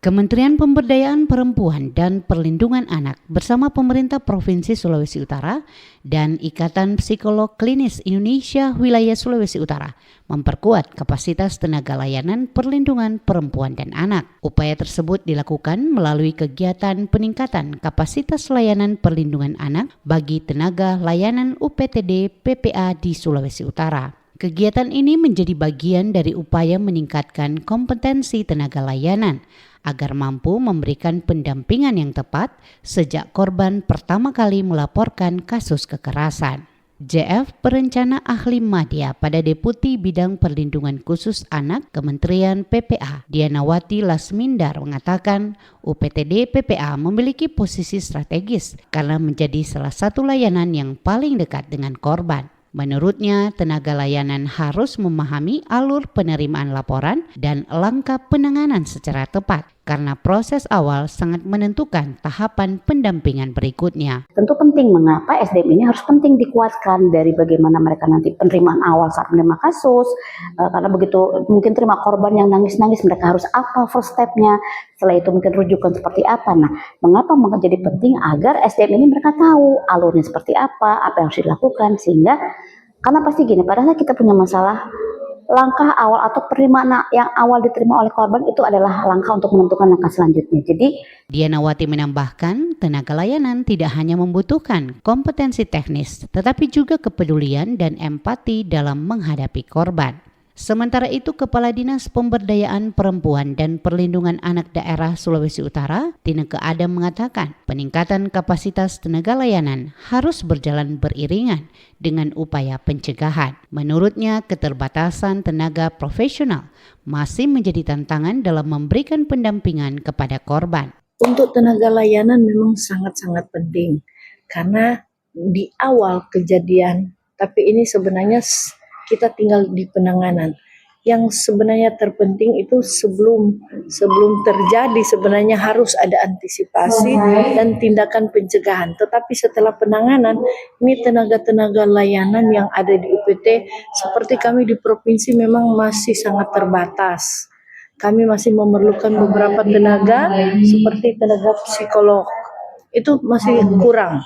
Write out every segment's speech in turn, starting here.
Kementerian Pemberdayaan Perempuan dan Perlindungan Anak bersama pemerintah Provinsi Sulawesi Utara dan Ikatan Psikolog Klinis Indonesia Wilayah Sulawesi Utara memperkuat kapasitas tenaga layanan perlindungan perempuan dan anak. Upaya tersebut dilakukan melalui kegiatan peningkatan kapasitas layanan perlindungan anak bagi tenaga layanan UPTD PPA di Sulawesi Utara. Kegiatan ini menjadi bagian dari upaya meningkatkan kompetensi tenaga layanan agar mampu memberikan pendampingan yang tepat sejak korban pertama kali melaporkan kasus kekerasan. JF Perencana Ahli Madya pada Deputi Bidang Perlindungan Khusus Anak Kementerian PPA, Dianawati Lasmindar mengatakan UPTD PPA memiliki posisi strategis karena menjadi salah satu layanan yang paling dekat dengan korban. Menurutnya, tenaga layanan harus memahami alur penerimaan laporan dan langkah penanganan secara tepat karena proses awal sangat menentukan tahapan pendampingan berikutnya. Tentu penting mengapa SDM ini harus penting dikuatkan dari bagaimana mereka nanti penerimaan awal saat menerima kasus, karena begitu mungkin terima korban yang nangis-nangis mereka harus apa first step-nya, setelah itu mungkin rujukan seperti apa. Nah, mengapa menjadi penting agar SDM ini mereka tahu alurnya seperti apa yang harus dilakukan, sehingga karena pasti gini, pada saat kita punya masalah, langkah awal atau penerimaan yang awal diterima oleh korban itu adalah langkah untuk menentukan langkah selanjutnya. Jadi, Dianawati menambahkan, tenaga layanan tidak hanya membutuhkan kompetensi teknis, tetapi juga kepedulian dan empati dalam menghadapi korban. Sementara itu, Kepala Dinas Pemberdayaan Perempuan dan Perlindungan Anak Daerah Sulawesi Utara, Tineke Adam mengatakan, peningkatan kapasitas tenaga layanan harus berjalan beriringan dengan upaya pencegahan. Menurutnya, keterbatasan tenaga profesional masih menjadi tantangan dalam memberikan pendampingan kepada korban. Untuk tenaga layanan memang sangat-sangat penting karena di awal kejadian, tapi ini sebenarnya kita tinggal di penanganan. Yang sebenarnya terpenting itu sebelum terjadi sebenarnya harus ada antisipasi dan tindakan pencegahan. Tetapi setelah penanganan, ini tenaga-tenaga layanan yang ada di UPT seperti kami di provinsi memang masih sangat terbatas. Kami masih memerlukan beberapa tenaga seperti tenaga psikolog. Itu masih kurang.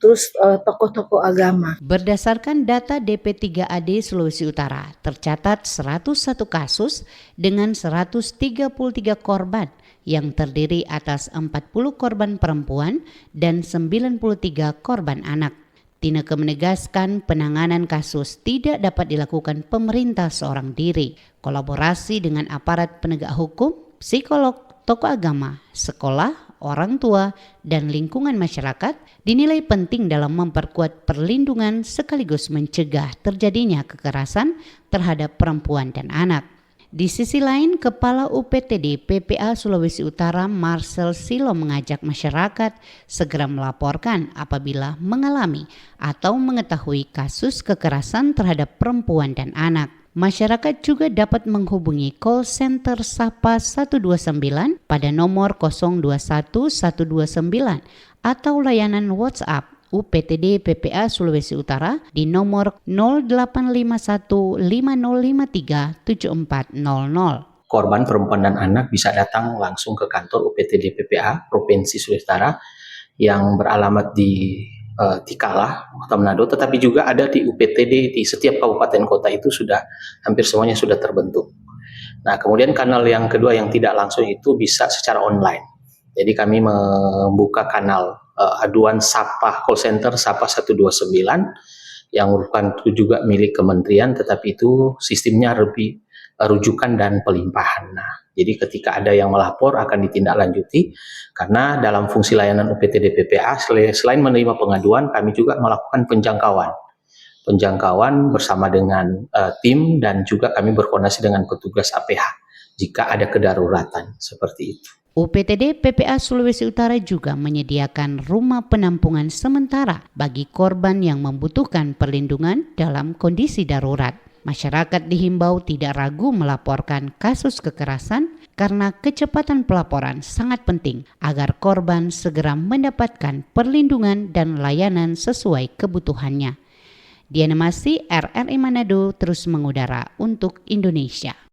Terus tokoh-tokoh agama. Berdasarkan data DP3AD Sulawesi Utara, tercatat 101 kasus dengan 133 korban yang terdiri atas 40 korban perempuan dan 93 korban anak. Tineke menegaskan penanganan kasus tidak dapat dilakukan pemerintah seorang diri. Kolaborasi dengan aparat penegak hukum, psikolog, tokoh agama, sekolah, orang tua, dan lingkungan masyarakat dinilai penting dalam memperkuat perlindungan sekaligus mencegah terjadinya kekerasan terhadap perempuan dan anak. Di sisi lain, Kepala UPTD PPA Sulawesi Utara Marcel Silo mengajak masyarakat segera melaporkan apabila mengalami atau mengetahui kasus kekerasan terhadap perempuan dan anak. Masyarakat juga dapat menghubungi call center Sapa 129 pada nomor 021 129 atau layanan WhatsApp UPTD PPA Sulawesi Utara di nomor 0851 5053 7400. Korban perempuan dan anak bisa datang langsung ke kantor UPTD PPA Provinsi Sulawesi Utara yang beralamat di Tikala, Kota Manado, tetapi juga ada di UPTD di setiap kabupaten kota itu sudah hampir semuanya sudah terbentuk. Nah, kemudian kanal yang kedua yang tidak langsung itu bisa secara online. Jadi kami membuka kanal aduan Sapa call center Sapa 129 yang merupakan itu juga milik kementerian, tetapi itu sistemnya lebih rujukan dan pelimpahan. Nah, jadi ketika ada yang melapor akan ditindaklanjuti karena dalam fungsi layanan UPTD PPA selain menerima pengaduan kami juga melakukan penjangkauan bersama dengan tim dan juga kami berkoordinasi dengan petugas APH jika ada kedaruratan seperti itu. UPTD PPA Sulawesi Utara juga menyediakan rumah penampungan sementara bagi korban yang membutuhkan perlindungan dalam kondisi darurat. Masyarakat dihimbau tidak ragu melaporkan kasus kekerasan karena kecepatan pelaporan sangat penting agar korban segera mendapatkan perlindungan dan layanan sesuai kebutuhannya. Diana Masih, RRI Manado terus mengudara untuk Indonesia.